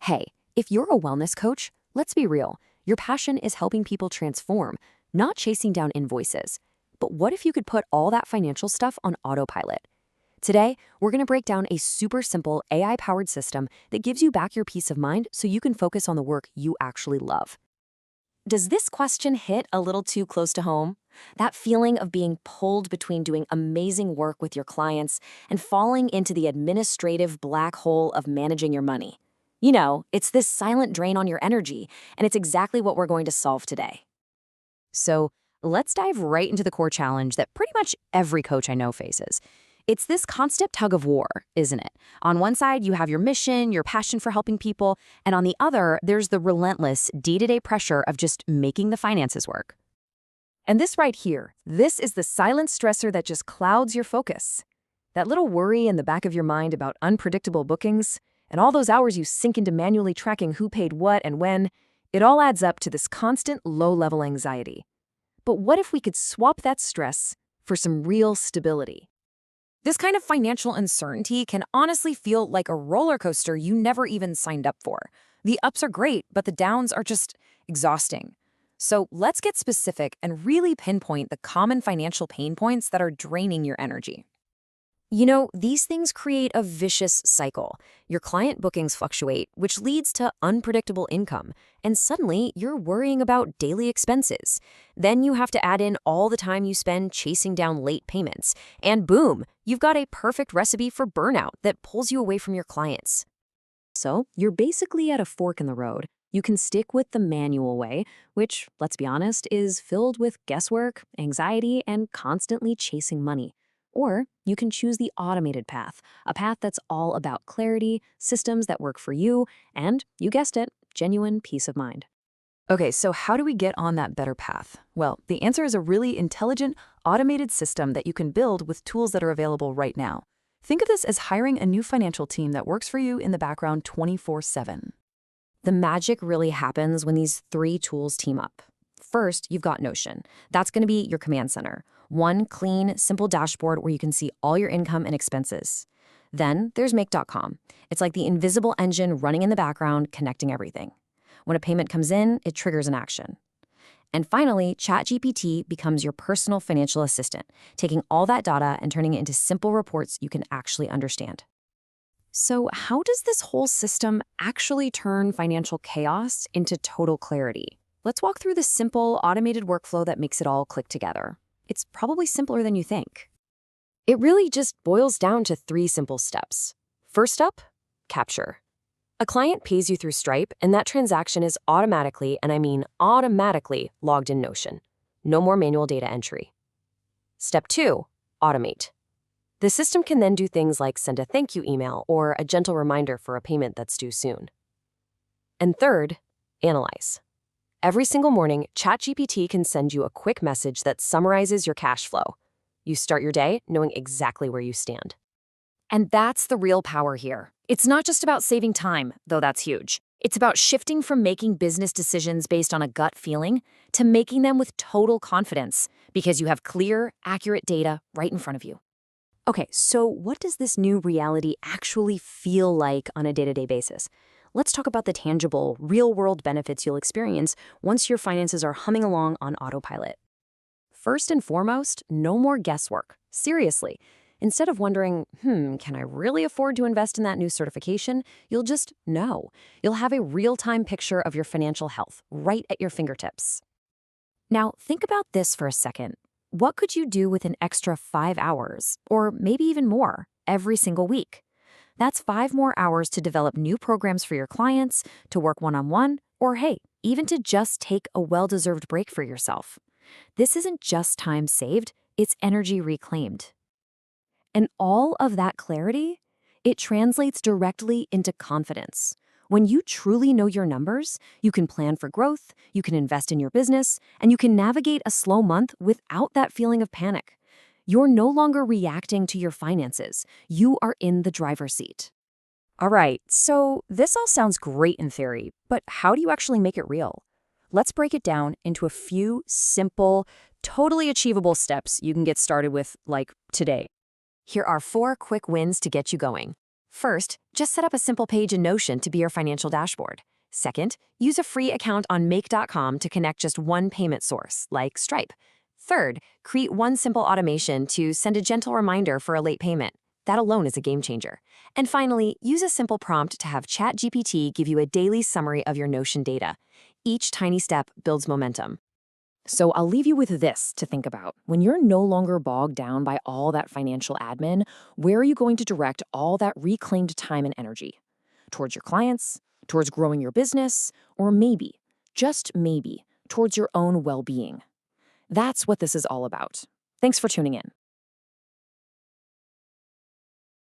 Hey, if you're a wellness coach, let's be real. Your passion is helping people transform, not chasing down invoices. But what if you could put all that financial stuff on autopilot? Today, we're going to break down a super simple AI-powered system that gives you back your peace of mind so you can focus on the work you actually love. Does this question hit a little too close to home? That feeling of being pulled between doing amazing work with your clients and falling into the administrative black hole of managing your money. You know, it's this silent drain on your energy, and it's exactly what we're going to solve today. So let's dive right into the core challenge that pretty much every coach I know faces. It's this constant tug of war, isn't it? On one side, you have your mission, your passion for helping people, and on the other, there's the relentless day-to-day pressure of just making the finances work. And this right here, this is the silent stressor that just clouds your focus. That little worry in the back of your mind about unpredictable bookings, and all those hours you sink into manually tracking who paid what and when, it all adds up to this constant low-level anxiety. But what if we could swap that stress for some real stability? This kind of financial uncertainty can honestly feel like a roller coaster you never even signed up for. The ups are great, but the downs are just exhausting. So let's get specific and really pinpoint the common financial pain points that are draining your energy. You know, these things create a vicious cycle. Your client bookings fluctuate, which leads to unpredictable income, and suddenly you're worrying about daily expenses. Then you have to add in all the time you spend chasing down late payments, and boom, you've got a perfect recipe for burnout that pulls you away from your clients. So you're basically at a fork in the road. You can stick with the manual way, which, let's be honest, is filled with guesswork, anxiety, and constantly chasing money. Or you can choose the automated path, a path that's all about clarity, systems that work for you, and, you guessed it, genuine peace of mind. Okay, so how do we get on that better path? Well, the answer is a really intelligent, automated system that you can build with tools that are available right now. Think of this as hiring a new financial team that works for you in the background 24/7. The magic really happens when these three tools team up. First, you've got Notion. That's going to be your command center. One clean, simple dashboard where you can see all your income and expenses. Then there's Make.com. It's like the invisible engine running in the background, connecting everything. When a payment comes in, it triggers an action. And finally, ChatGPT becomes your personal financial assistant, taking all that data and turning it into simple reports you can actually understand. So how does this whole system actually turn financial chaos into total clarity? Let's walk through the simple, automated workflow that makes it all click together. It's probably simpler than you think. It really just boils down to three simple steps. First up, capture. A client pays you through Stripe, and that transaction is automatically, and I mean automatically, logged in Notion. No more manual data entry. Step 2, automate. The system can then do things like send a thank you email or a gentle reminder for a payment that's due soon. And third, analyze. Every single morning, ChatGPT can send you a quick message that summarizes your cash flow. You start your day knowing exactly where you stand. And that's the real power here. It's not just about saving time, though that's huge. It's about shifting from making business decisions based on a gut feeling to making them with total confidence because you have clear, accurate data right in front of you. Okay, so what does this new reality actually feel like on a day-to-day basis? Let's talk about the tangible, real-world benefits you'll experience once your finances are humming along on autopilot. First and foremost, no more guesswork. Seriously. Instead of wondering, can I really afford to invest in that new certification? You'll just know. You'll have a real-time picture of your financial health right at your fingertips. Now, think about this for a second. What could you do with an extra 5 hours, or maybe even more, every single week? That's 5 more hours to develop new programs for your clients, to work one-on-one, or hey, even to just take a well-deserved break for yourself. This isn't just time saved, it's energy reclaimed. And all of that clarity, it translates directly into confidence. When you truly know your numbers, you can plan for growth, you can invest in your business, and you can navigate a slow month without that feeling of panic. You're no longer reacting to your finances. You are in the driver's seat. All right, so this all sounds great in theory, but how do you actually make it real? Let's break it down into a few simple, totally achievable steps you can get started with, like today. Here are 4 quick wins to get you going. First, just set up a simple page in Notion to be your financial dashboard. Second, use a free account on Make.com to connect just one payment source, like Stripe. Third, create one simple automation to send a gentle reminder for a late payment. That alone is a game changer. And finally, use a simple prompt to have ChatGPT give you a daily summary of your Notion data. Each tiny step builds momentum. So I'll leave you with this to think about. When you're no longer bogged down by all that financial admin, where are you going to direct all that reclaimed time and energy? Towards your clients? Towards growing your business? Or maybe, just maybe, towards your own well-being? That's what this is all about. Thanks for tuning in.